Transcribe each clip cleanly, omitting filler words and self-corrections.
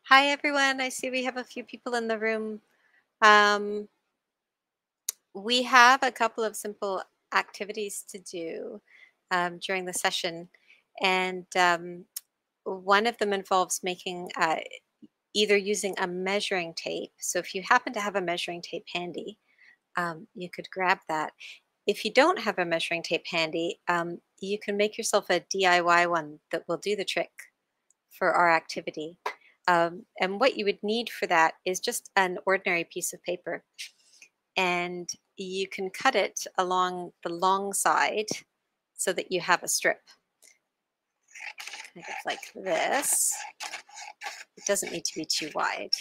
Hi, everyone. I see we have a few people in the room. Um, we have a couple of simple activities to do during the session, and one of them involves making either using a measuring tape. So, if you happen to have a measuring tape handy, you could grab that. If you don't have a measuring tape handy, you can make yourself a DIY one that will do the trick for our activity. And what you would need for that is just an ordinary piece of paper. And you can cut it along the long side so that you have a strip. Kind of like this. It doesn't need to be too wide.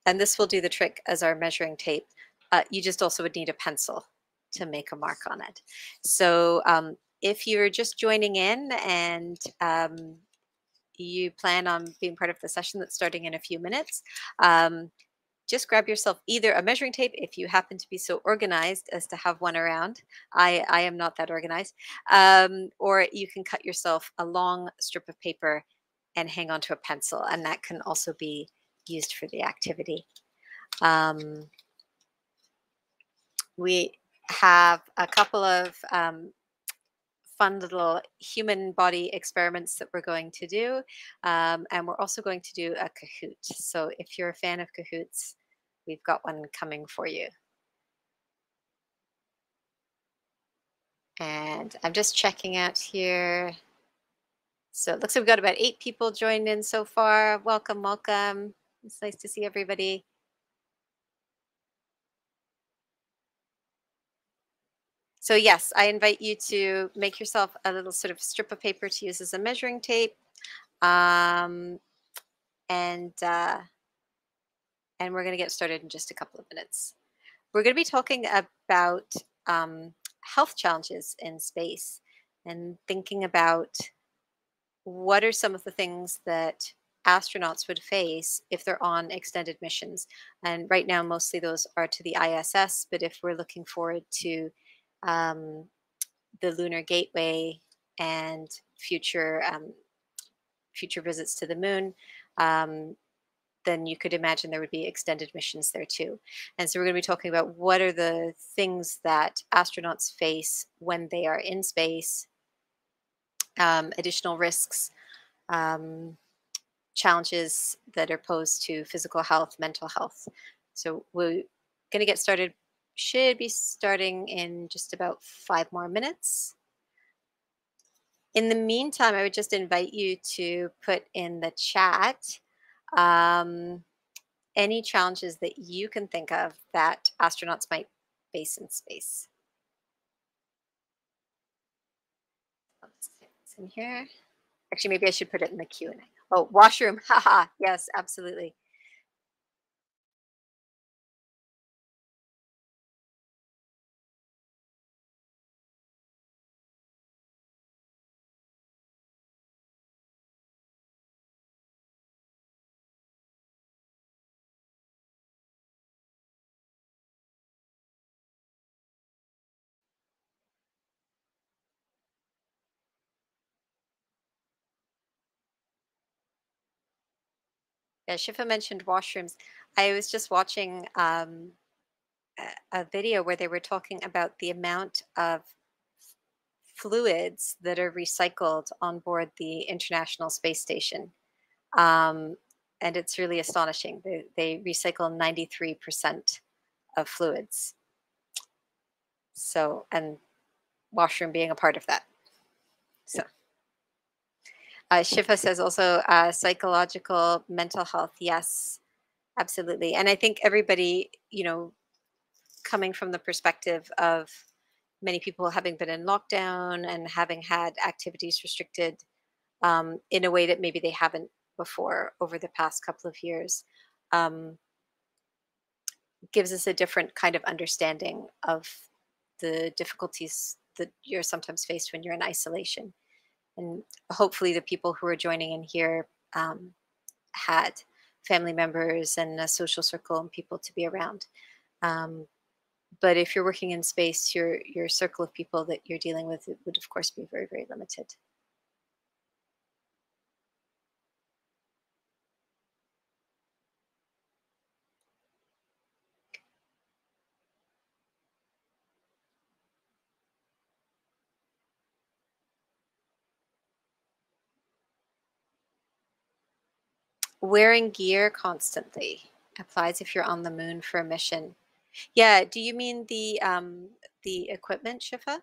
And this will do the trick as our measuring tape. You just also would need a pencil to make a mark on it. So if you're just joining in and you plan on being part of the session that's starting in a few minutes, just grab yourself either a measuring tape if you happen to be so organized as to have one around. I am not that organized. Or you can cut yourself a long strip of paper and hang onto a pencil, and that can also be used for the activity. We have a couple of fun little human body experiments that we're going to do. And we're also going to do a Kahoot. So if you're a fan of Kahoots, we've got one coming for you. And I'm just checking out here. So it looks like we've got about 8 people joined in so far. Welcome, welcome. It's nice to see everybody. So yes, I invite you to make yourself a little sort of strip of paper to use as a measuring tape. Um, and uh, and we're going to get started in just a couple of minutes. We're going to be talking about health challenges in space and thinking about what are some of the things that astronauts would face if they're on extended missions. And right now, mostly those are to the ISS, but if we're looking forward to um, the Lunar Gateway and future visits to the moon, um, then you could imagine there would be extended missions there too. And so we're going to be talking about what are the things that astronauts face when they are in space, additional risks, um, challenges that are posed to physical health, mental health. So we're going to get started, should be starting in just about 5 more minutes. In the meantime, I would just invite you to put in the chat um, any challenges that you can think of that astronauts might face in space. Let's see what's in here. Actually, maybe I should put it in the Q&A. Oh, washroom. Haha. Yes, absolutely. Yeah, Shifa mentioned washrooms. I was just watching a video where they were talking about the amount of fluids that are recycled on board the International Space Station. Um, and it's really astonishing. They recycle 93% of fluids. So, and washroom being a part of that. So, Shifa says also psychological, mental health. Yes, absolutely. And I think everybody, coming from the perspective of many people having been in lockdown and having had activities restricted in a way that maybe they haven't before over the past couple of years, um, gives us a different kind of understanding of the difficulties that you're sometimes faced when you're in isolation. And hopefully, the people who are joining in here had family members and a social circle and people to be around. Um, But if you're working in space, your circle of people that you're dealing with would, of course, be very, very limited. Wearing gear constantly applies if you're on the moon for a mission. Yeah, do you mean the equipment, Shifa?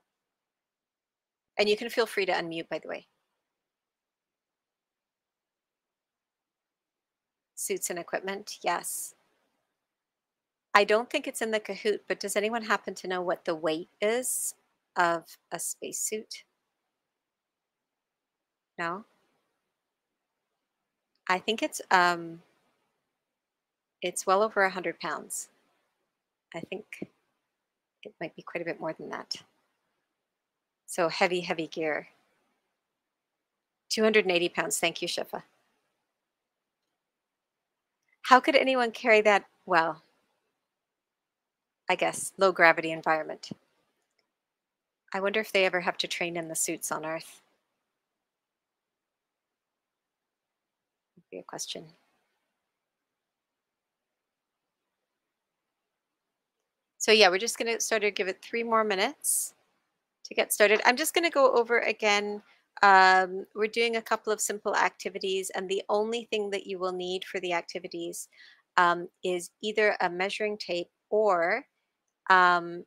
And you can feel free to unmute, by the way. Suits and equipment, yes. I don't think it's in the Kahoot, but does anyone happen to know what the weight is of a spacesuit? No? I think it's well over 100 pounds. I think it might be quite a bit more than that. So heavy, heavy gear. 280 pounds. Thank you, Shifa. How could anyone carry that? Well, I guess low gravity environment. I wonder if they ever have to train in the suits on Earth. Would be a question. So yeah, we're just going to sort of give it 3 more minutes to get started. I'm just going to go over again. We're doing a couple of simple activities, and the only thing that you will need for the activities is either a measuring tape or um,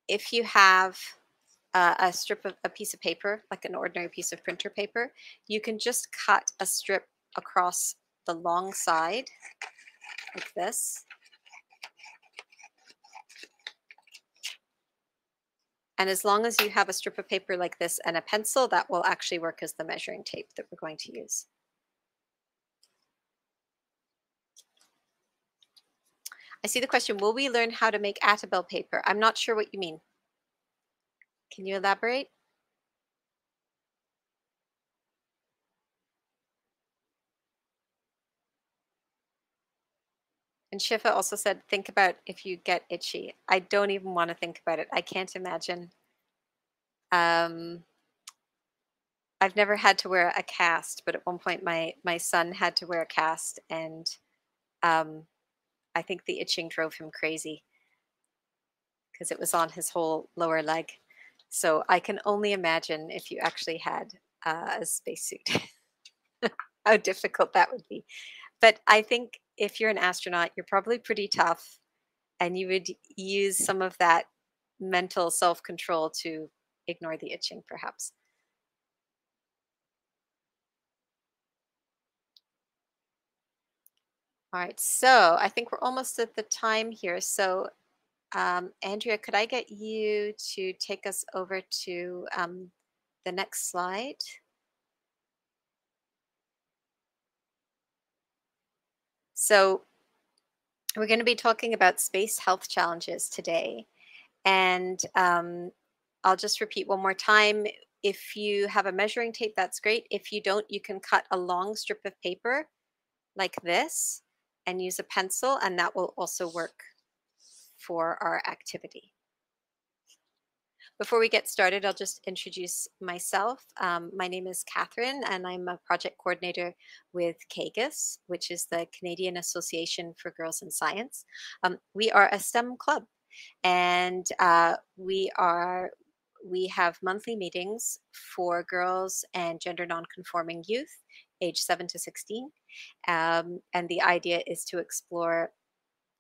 if you have a strip of a piece of paper, like an ordinary piece of printer paper, you can just cut a strip across the long side like this. And as long as you have a strip of paper like this and a pencil, that will actually work as the measuring tape that we're going to use. I see the question, will we learn how to make Attabel paper? I'm not sure what you mean. Can you elaborate? And Shifa also said, think about if you get itchy. I don't even want to think about it. I can't imagine. I've never had to wear a cast, but at one point my son had to wear a cast, and um, I think the itching drove him crazy because it was on his whole lower leg. So I can only imagine if you actually had a spacesuit, how difficult that would be. But I think if you're an astronaut, you're probably pretty tough, and you would use some of that mental self-control to ignore the itching, perhaps. All right, so I think we're almost at the time here. So, Andrea, could I get you to take us over to the next slide? So, we're going to be talking about space health challenges today. And I'll just repeat one more time. If you have a measuring tape, that's great. If you don't, you can cut a long strip of paper like this and use a pencil, and that will also work for our activity. Before we get started, I'll just introduce myself. My name is Catherine, and I'm a project coordinator with CAGIS, which is the Canadian Association for Girls in Science. We are a STEM club, and we have monthly meetings for girls and gender nonconforming youth, age 7 to 16. And the idea is to explore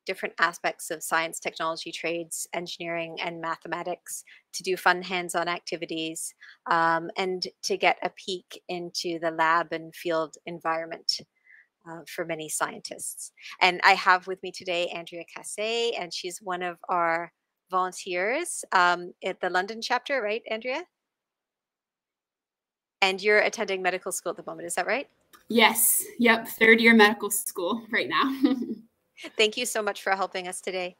different aspects of science, technology, trades, engineering, and mathematics, to do fun hands-on activities, and to get a peek into the lab and field environment for many scientists. And I have with me today Andrea Cassé, and she's one of our volunteers at the London chapter, right, Andrea? And you're attending medical school at the moment, is that right? Yes. Yep. Third year medical school right now. Thank you so much for helping us today.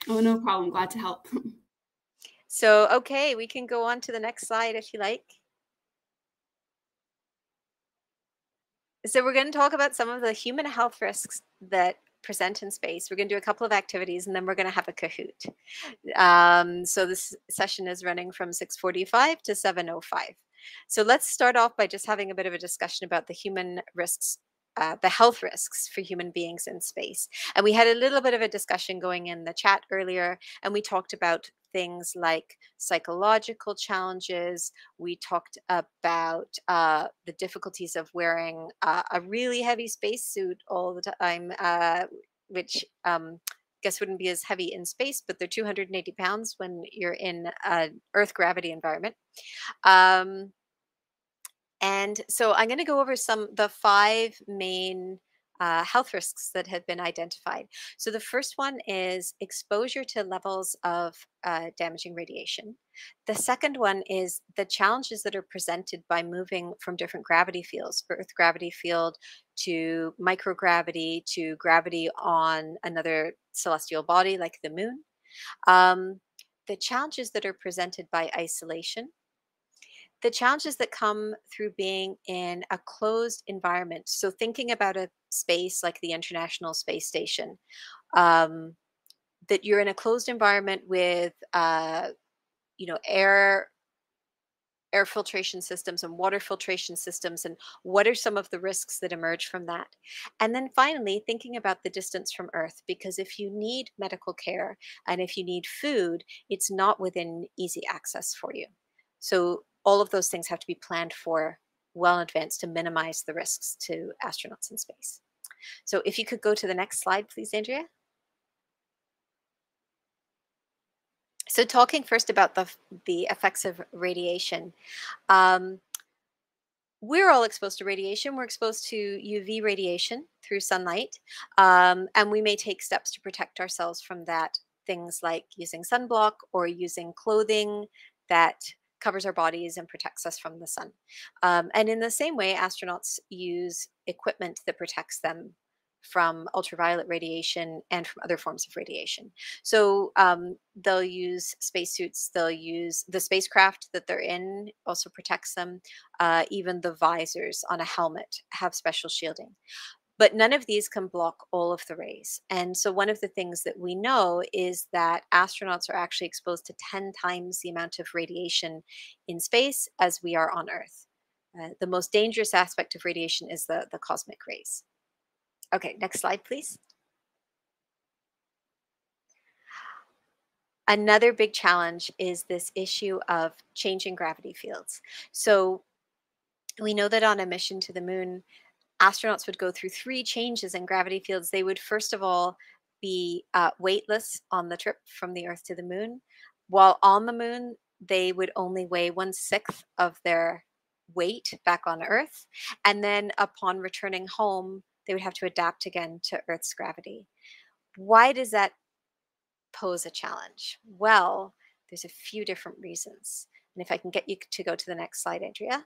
Oh, no problem. Glad to help. So, okay, we can go on to the next slide if you like. So we're going to talk about some of the human health risks that present in space. We're going to do a couple of activities, and then we're going to have a Kahoot. So this session is running from 6:45 to 7:05. So let's start off by just having a bit of a discussion about the human risks, the health risks for human beings in space. And we had a little bit of a discussion going in the chat earlier, and we talked about things like psychological challenges. We talked about the difficulties of wearing a really heavy spacesuit all the time, which guess wouldn't be as heavy in space, but they're 280 pounds when you're in an Earth gravity environment. Um, and so I'm going to go over the five main health risks that have been identified. So the first one is exposure to levels of damaging radiation. The second one is the challenges that are presented by moving from different gravity fields, Earth gravity field to microgravity to gravity on another celestial body like the moon. The challenges that are presented by isolation, the challenges that come through being in a closed environment. So thinking about a space like the International Space Station, um, that you're in a closed environment with, air filtration systems and water filtration systems, and what are some of the risks that emerge from that. And then finally thinking about the distance from Earth, because if you need medical care and if you need food, it's not within easy access for you. So all of those things have to be planned for well in advance to minimize the risks to astronauts in space. So if you could go to the next slide, please, Andrea. So talking first about the effects of radiation. um, we're all exposed to radiation. We're exposed to UV radiation through sunlight, and we may take steps to protect ourselves from that. Things like using sunblock or using clothing that covers our bodies and protects us from the sun. And in the same way, astronauts use equipment that protects them from ultraviolet radiation and from other forms of radiation. So they'll use spacesuits, they'll use the spacecraft that they're in also protects them. Even the visors on a helmet have special shielding. But none of these can block all of the rays. And so one of the things that we know is that astronauts are actually exposed to 10 times the amount of radiation in space as we are on Earth. The most dangerous aspect of radiation is the cosmic rays. Okay, next slide, please. Another big challenge is this issue of changing gravity fields. So we know that on a mission to the moon, astronauts would go through three changes in gravity fields. They would, first of all, be weightless on the trip from the Earth to the moon. While on the moon, they would only weigh 1/6 of their weight back on Earth. And then upon returning home, they would have to adapt again to Earth's gravity. Why does that pose a challenge? Well, there's a few different reasons. And if I can get you to go to the next slide, Andrea.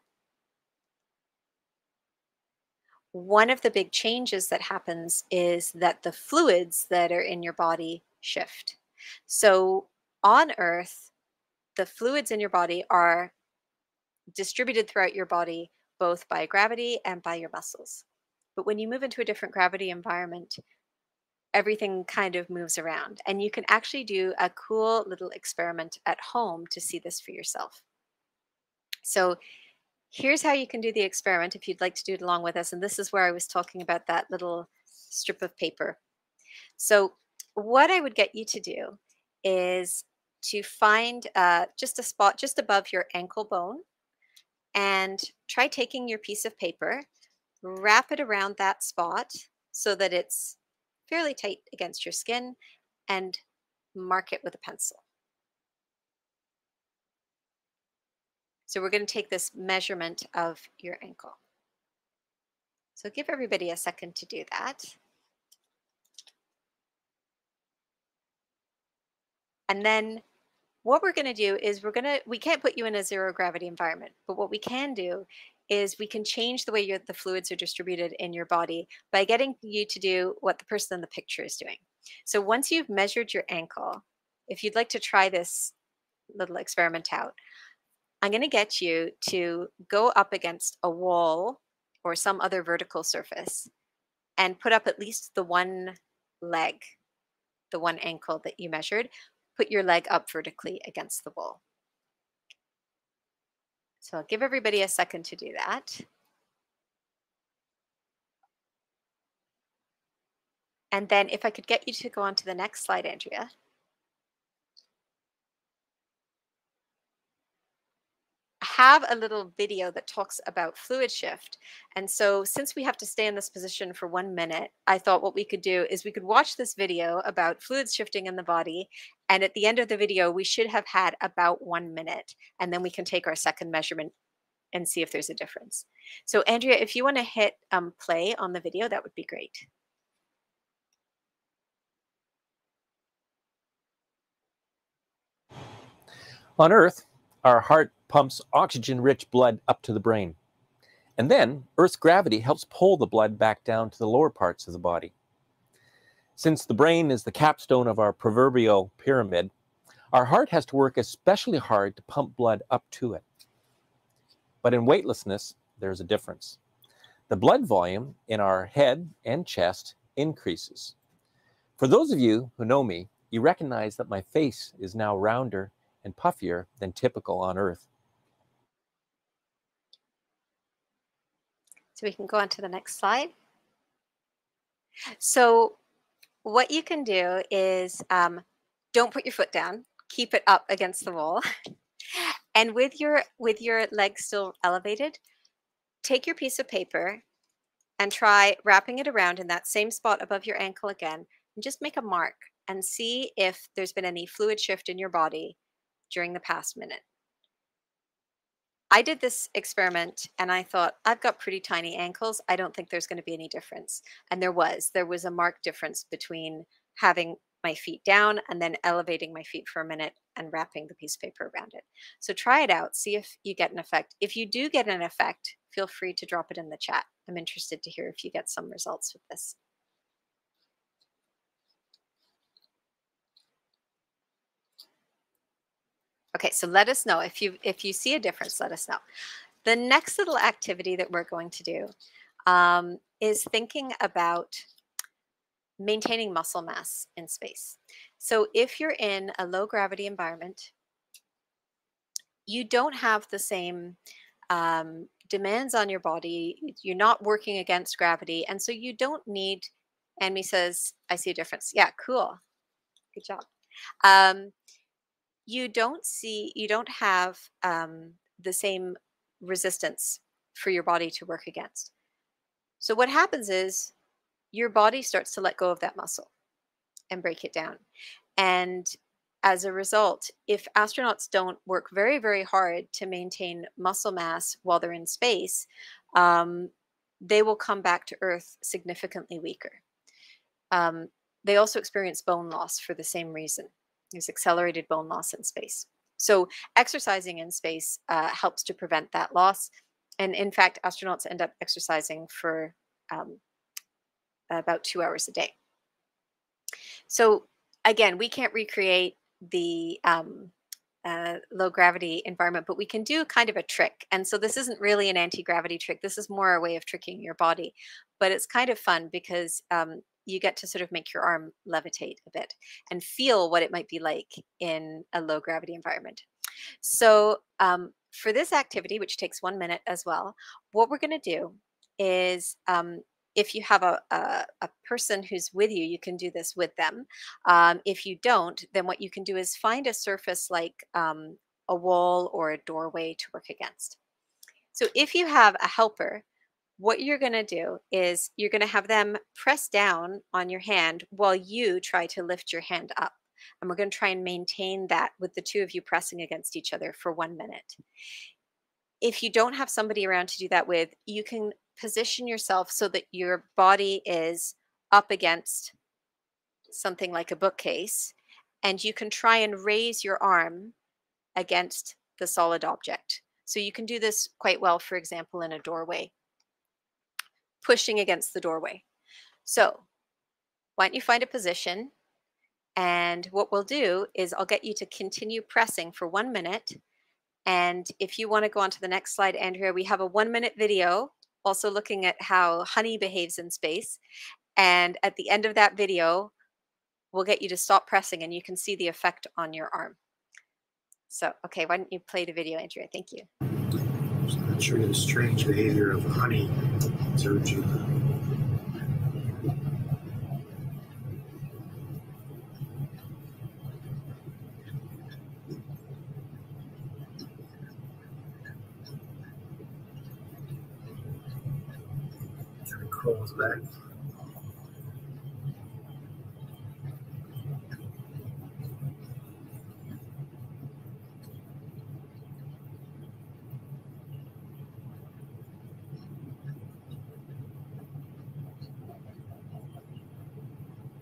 One of the big changes that happens is that the fluids that are in your body shift. So on Earth, the fluids in your body are distributed throughout your body, both by gravity and by your muscles. But when you move into a different gravity environment, everything kind of moves around. And you can actually do a cool little experiment at home to see this for yourself. So here's how you can do the experiment if you'd like to do it along with us. And this is where I was talking about that little strip of paper. So what I would get you to do is to find just a spot just above your ankle bone, and try taking your piece of paper, wrap it around that spot so that it's fairly tight against your skin, and mark it with a pencil. So we're going to take this measurement of your ankle. So give everybody a second to do that. And then what we're going to do is we can't put you in a zero gravity environment, but what we can do is we can change the way the fluids are distributed in your body by getting you to do what the person in the picture is doing. So once you've measured your ankle, if you'd like to try this little experiment out, I'm going to get you to go up against a wall or some other vertical surface and put up at least the one leg, the one ankle that you measured. Put your leg up vertically against the wall. So I'll give everybody a second to do that. And then if I could get you to go on to the next slide, Andrea. Have a little video that talks about fluid shift. And so since we have to stay in this position for 1 minute, I thought what we could do is we could watch this video about fluids shifting in the body. And at the end of the video, we should have had about 1 minute. And then we can take our second measurement and see if there's a difference. So Andrea, if you want to hit play on the video, that would be great. On Earth, our heart pumps oxygen-rich blood up to the brain. And then Earth's gravity helps pull the blood back down to the lower parts of the body. Since the brain is the capstone of our proverbial pyramid, our heart has to work especially hard to pump blood up to it. But in weightlessness, there's a difference. The blood volume in our head and chest increases. For those of you who know me, you recognize that my face is now rounder and puffier than typical on Earth. So we can go on to the next slide. So what you can do is don't put your foot down, keep it up against the wall. And with your legs still elevated, take your piece of paper and try wrapping it around in that same spot above your ankle again, and just make a mark and see if there's been any fluid shift in your body during the past minute. I did this experiment and I thought, I've got pretty tiny ankles. I don't think there's going to be any difference. And there was a marked difference between having my feet down and then elevating my feet for a minute and wrapping the piece of paper around it. So try it out, see if you get an effect. If you do get an effect, feel free to drop it in the chat. I'm interested to hear if you get some results with this. Okay, so let us know if you see a difference. Let us know. The next little activity that we're going to do is thinking about maintaining muscle mass in space. So if you're in a low gravity environment, you don't have the same demands on your body. You're not working against gravity, and so you don't need. Anmi says, "I see a difference." Yeah, cool. Good job. You don't have the same resistance for your body to work against. So what happens is your body starts to let go of that muscle and break it down. And as a result, if astronauts don't work very, very hard to maintain muscle mass while they're in space, they will come back to Earth significantly weaker. They also experience bone loss for the same reason. There's accelerated bone loss in space. So exercising in space helps to prevent that loss. And in fact, astronauts end up exercising for about 2 hours a day. So again, we can't recreate the low gravity environment, but we can do kind of a trick. And so this isn't really an anti-gravity trick. This is more a way of tricking your body, but it's kind of fun because you get to sort of make your arm levitate a bit and feel what it might be like in a low gravity environment. So for this activity, which takes 1 minute as well, what we're going to do is if you have a person who's with you, you can do this with them. If you don't, then what you can do is find a surface like a wall or a doorway to work against. So if you have a helper, what you're going to do is you're going to have them press down on your hand while you try to lift your hand up. And we're going to try and maintain that with the two of you pressing against each other for 1 minute. If you don't have somebody around to do that with, you can position yourself so that your body is up against something like a bookcase, and you can try and raise your arm against the solid object. So you can do this quite well, for example, in a doorway, pushing against the doorway. So why don't you find a position, and what we'll do is I'll get you to continue pressing for 1 minute. And if you want to go on to the next slide, Andrea, we have a 1 minute video also looking at how honey behaves in space. And at the end of that video, we'll get you to stop pressing and you can see the effect on your arm. So, okay, why don't you play the video, Andrea? Thank you. So I'm not sure the strange behavior of honey to crawls back.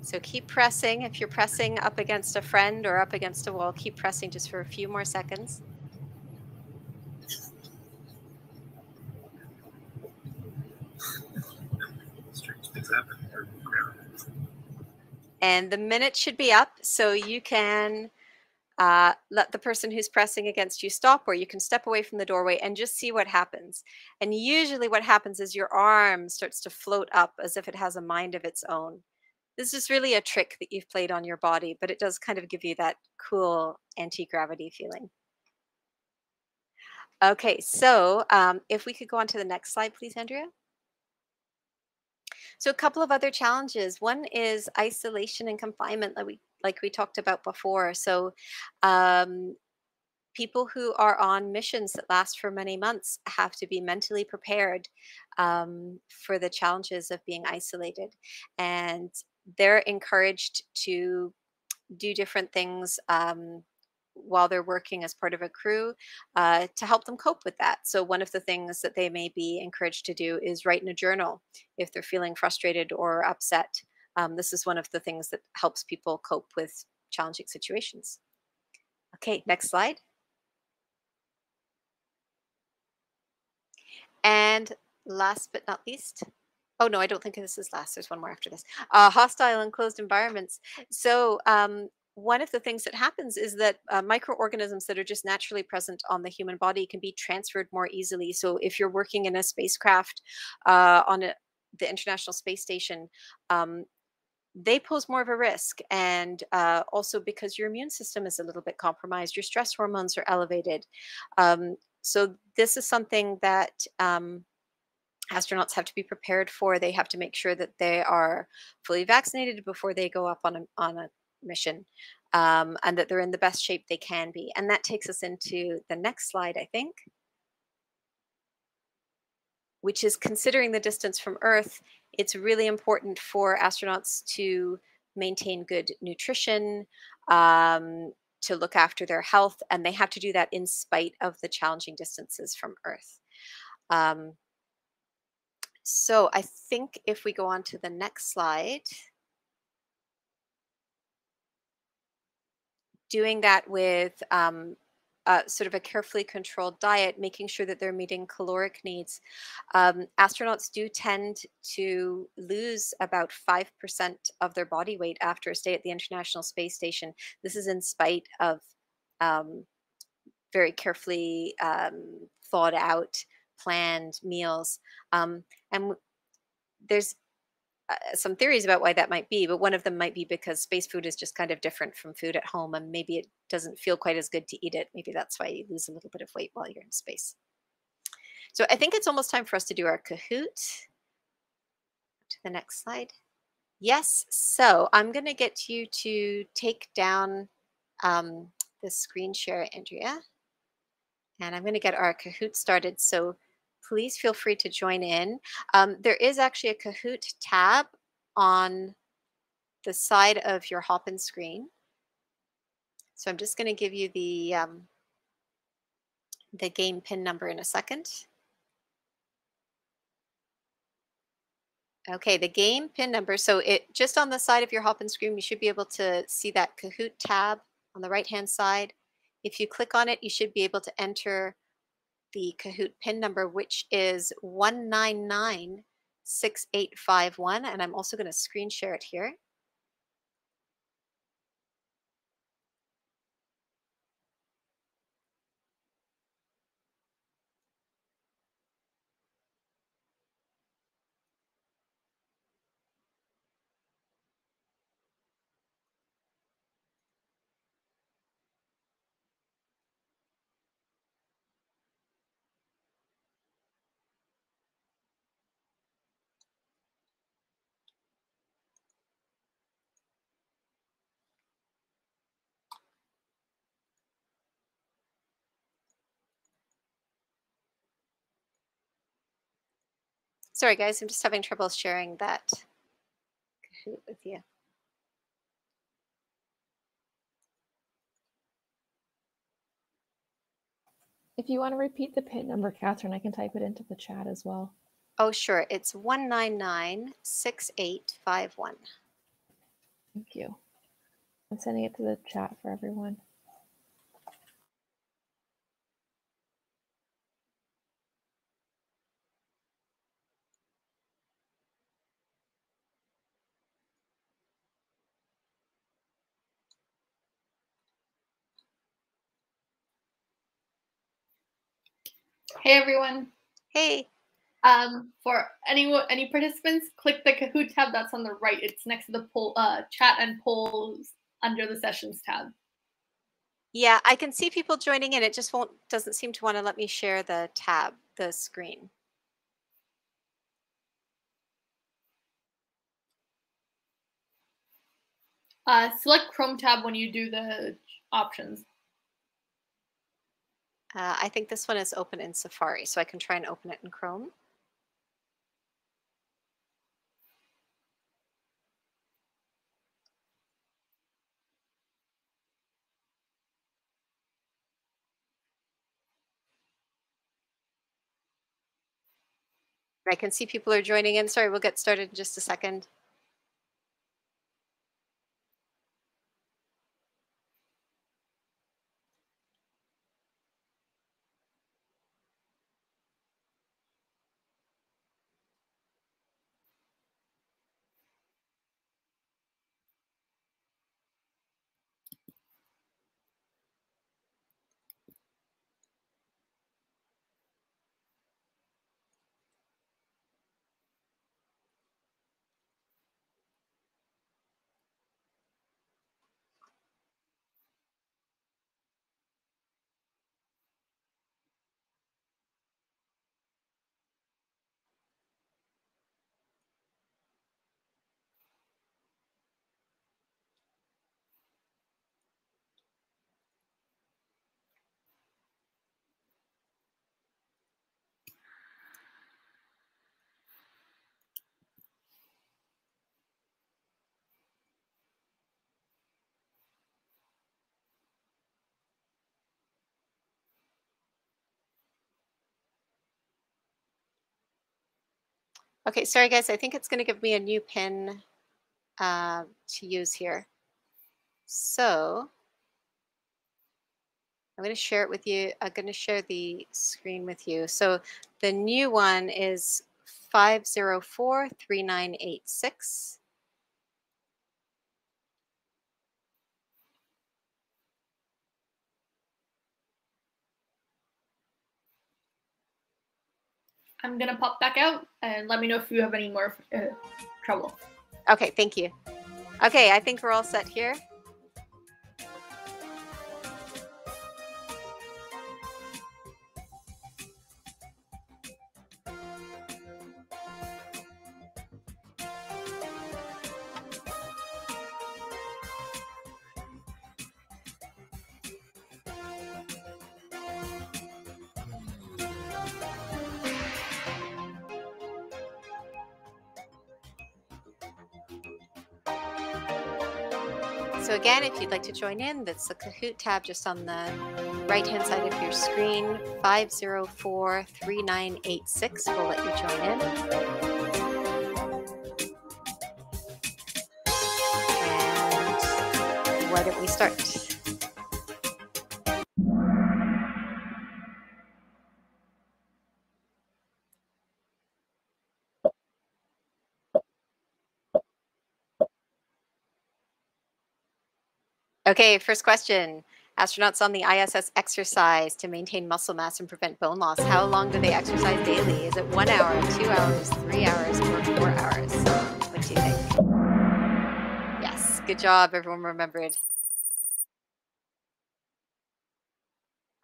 So keep pressing. If you're pressing up against a friend or up against a wall, keep pressing just for a few more seconds. Strange things happen. And the minute should be up, so you can let the person who's pressing against you stop, or you can step away from the doorway and just see what happens. And usually what happens is your arm starts to float up as if it has a mind of its own. This is really a trick that you've played on your body, but it does kind of give you that cool anti-gravity feeling. Okay, so if we could go on to the next slide, please, Andrea. So a couple of other challenges. One is isolation and confinement, like we talked about before. So um, people who are on missions that last for many months have to be mentally prepared for the challenges of being isolated, and they're encouraged to do different things while they're working as part of a crew to help them cope with that. So, one of the things that they may be encouraged to do is write in a journal if they're feeling frustrated or upset. This is one of the things that helps people cope with challenging situations. Okay, next slide. And last but not least, oh no, I don't think this is last. There's one more after this. Hostile enclosed environments. So one of the things that happens is that microorganisms that are just naturally present on the human body can be transferred more easily. So if you're working in a spacecraft the International Space Station, they pose more of a risk. And also because your immune system is a little bit compromised, your stress hormones are elevated. So this is something that astronauts have to be prepared for. They have to make sure that they are fully vaccinated before they go up on a mission, and that they're in the best shape they can be. And that takes us into the next slide, I think, which is considering the distance from Earth. It's really important for astronauts to maintain good nutrition, to look after their health, and they have to do that in spite of the challenging distances from Earth. So I think if we go on to the next slide, doing that with sort of a carefully controlled diet, making sure that they're meeting caloric needs. Astronauts do tend to lose about 5% of their body weight after a stay at the International Space Station. This is in spite of very carefully thought out, planned meals. And there's some theories about why that might be, but one of them might be because space food is just kind of different from food at home, and maybe it doesn't feel quite as good to eat it. Maybe that's why you lose a little bit of weight while you're in space. So I think it's almost time for us to do our Kahoot. To the next slide. Yes, so I'm going to get you to take down the screen share, Andrea, and I'm going to get our Kahoot started. So please feel free to join in. There is actually a Kahoot tab on the side of your Hopin screen. So I'm just going to give you the game pin number in a second. Okay, the game pin number. So it just on the side of your Hopin screen, you should be able to see that Kahoot tab on the right-hand side. If you click on it, you should be able to enter the Kahoot pin number, which is 1996851. And I'm also going to screen share it here. Sorry, guys, I'm just having trouble sharing that Kahoot with you. If you want to repeat the PIN number, Catherine, I can type it into the chat as well. Oh, sure. It's 1996851. Thank you. I'm sending it to the chat for everyone. Hey everyone. Hey. For any participants, click the Kahoot tab that's on the right. It's next to the poll, chat and polls under the sessions tab. Yeah, I can see people joining in. It just doesn't seem to want to let me share the tab, the screen. Select Chrome tab when you do the options. I think this one is open in Safari, so I can try and open it in Chrome. I can see people are joining in. Sorry, we'll get started in just a second. Okay, sorry guys, I think it's going to give me a new pin to use here. So I'm going to share it with you. I'm going to share the screen with you. So the new one is 5043986. I'm gonna pop back out and let me know if you have any more trouble. Okay, thank you. Okay, I think we're all set here. So again, if you'd like to join in, that's the Kahoot tab just on the right-hand side of your screen, 5043986 will let you join in. And why don't we start? Okay, first question. Astronauts on the ISS exercise to maintain muscle mass and prevent bone loss. How long do they exercise daily? Is it 1 hour, 2 hours, 3 hours, or 4 hours? What do you think? Yes, good job. Everyone remembered.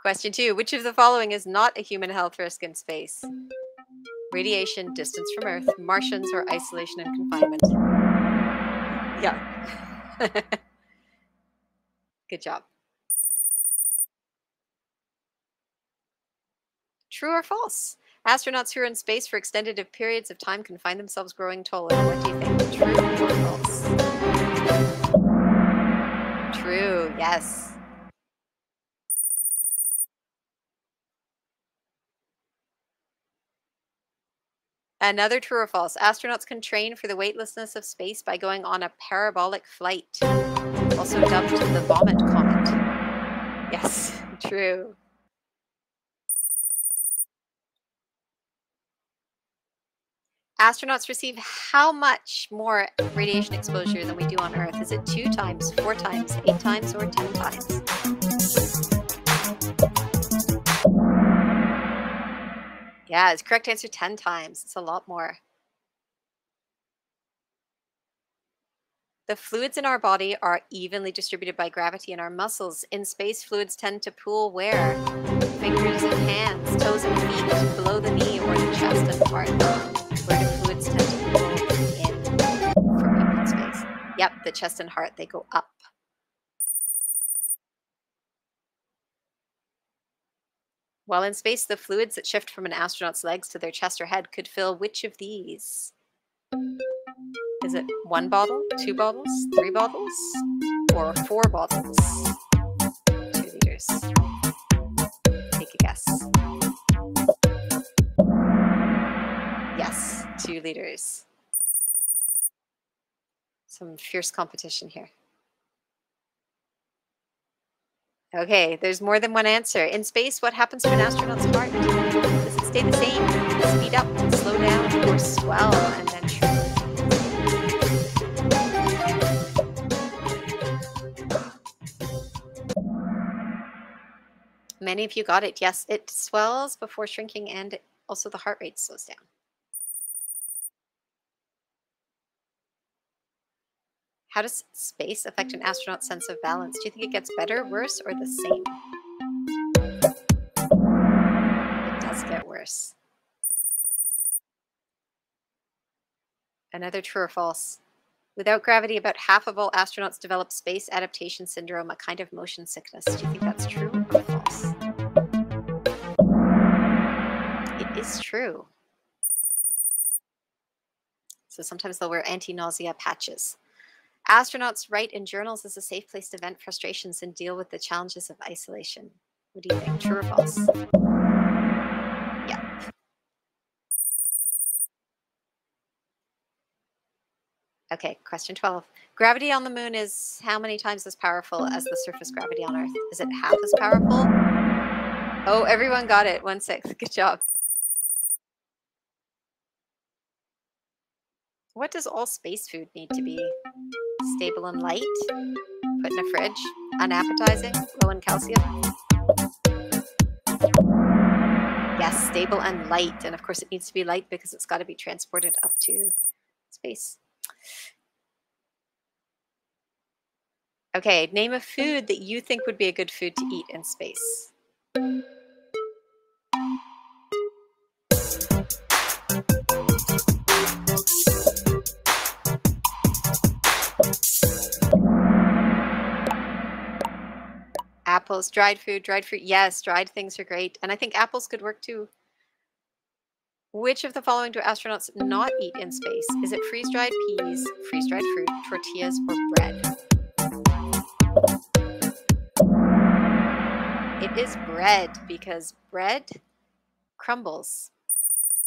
Question 2. Which of the following is not a human health risk in space? Radiation, distance from Earth, Martians, or isolation and confinement? Yeah. Good job. True or false? Astronauts who are in space for extended periods of time can find themselves growing taller. What do you think? True or false? True, yes. Another true or false. Astronauts can train for the weightlessness of space by going on a parabolic flight, also dubbed the vomit comet. Yes, true. Astronauts receive how much more radiation exposure than we do on Earth? Is it 2 times, 4 times, 8 times, or 10 times? Yeah, it's correct answer 10 times. It's a lot more. The fluids in our body are evenly distributed by gravity in our muscles. In space, fluids tend to pool where? Fingers and hands, toes and feet, below the knee, or the chest and heart. Where do fluids tend to pool in for people in space? Yep, the chest and heart, they go up. While in space, the fluids that shift from an astronaut's legs to their chest or head could fill which of these? Is it 1 bottle, 2 bottles, 3 bottles, or 4 bottles? 2 liters. Take a guess. Yes, 2 liters. Some fierce competition here. Okay, there's more than one answer. In space, what happens to an astronaut's heart? Does it stay the same, speed up, slow down, or swell and then shrink? Many of you got it. Yes, it swells before shrinking, and also the heart rate slows down. How does space affect an astronaut's sense of balance? Do you think it gets better, worse, or the same? It does get worse. Another true or false. Without gravity, about half of all astronauts develop space adaptation syndrome, a kind of motion sickness. Do you think that's true or false? It is true. So sometimes they'll wear anti-nausea patches. Astronauts write in journals as a safe place to vent frustrations and deal with the challenges of isolation. What do you think? True or false? Yeah. Okay, question 12. Gravity on the moon is how many times as powerful as the surface gravity on Earth? Is it half as powerful? Oh, everyone got it. 1/6. Good job. What does all space food need to be? Stable and light? Put in a fridge? Unappetizing? Low in calcium? Yes, stable and light. And of course it needs to be light because it's got to be transported up to space. Okay, name a food that you think would be a good food to eat in space. Apples, dried food, dried fruit. Yes, dried things are great. And I think apples could work too. Which of the following do astronauts not eat in space? Is it freeze-dried peas, freeze-dried fruit, tortillas, or bread? It is bread because bread crumbles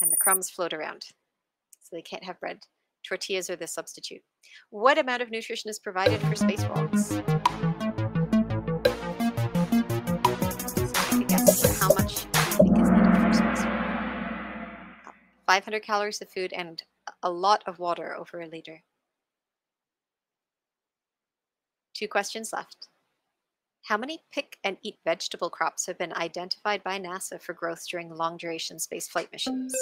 and the crumbs float around. So they can't have bread. Tortillas are the substitute. What amount of nutrition is provided for spacewalks? How much do you think is needed for spacewalk? 500 calories of food and a lot of water, over a liter. 2 questions left. How many pick and eat vegetable crops have been identified by NASA for growth during long-duration spaceflight missions?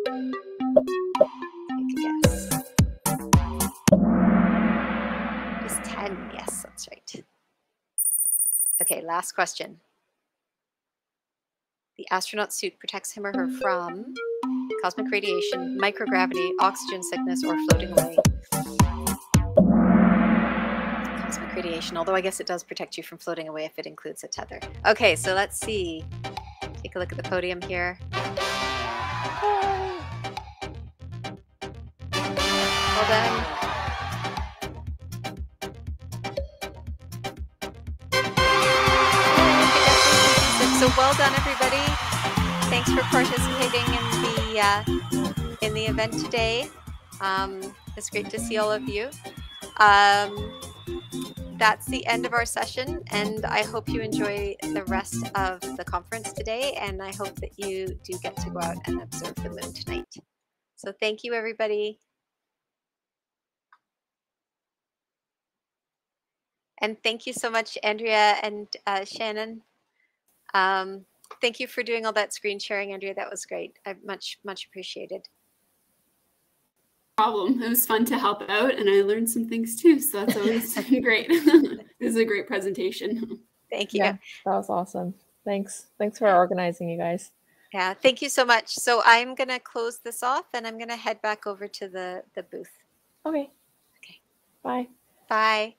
Take a guess. It's 10. Yes, that's right. Okay, last question. The astronaut suit protects him or her from cosmic radiation, microgravity, oxygen sickness, or floating away. Cosmic radiation, although I guess it does protect you from floating away if it includes a tether. Okay, so let's see. Take a look at the podium here. Well done. So well done, everybody. Thanks for participating in the event today. It's great to see all of you. That's the end of our session, and I hope you enjoy the rest of the conference today, and I hope that you do get to go out and observe the moon tonight. So thank you, everybody. And thank you so much, Andrea and Shannon. Thank you for doing all that screen sharing, Andrea. That was great. I much appreciated. Problem. It was fun to help out, and I learned some things too. So that's always great. This is a great presentation. Thank you. Yeah, that was awesome. Thanks for organizing, you guys. Yeah, thank you so much. So I'm gonna close this off, and I'm gonna head back over to the booth. Okay. Okay. Bye. Bye.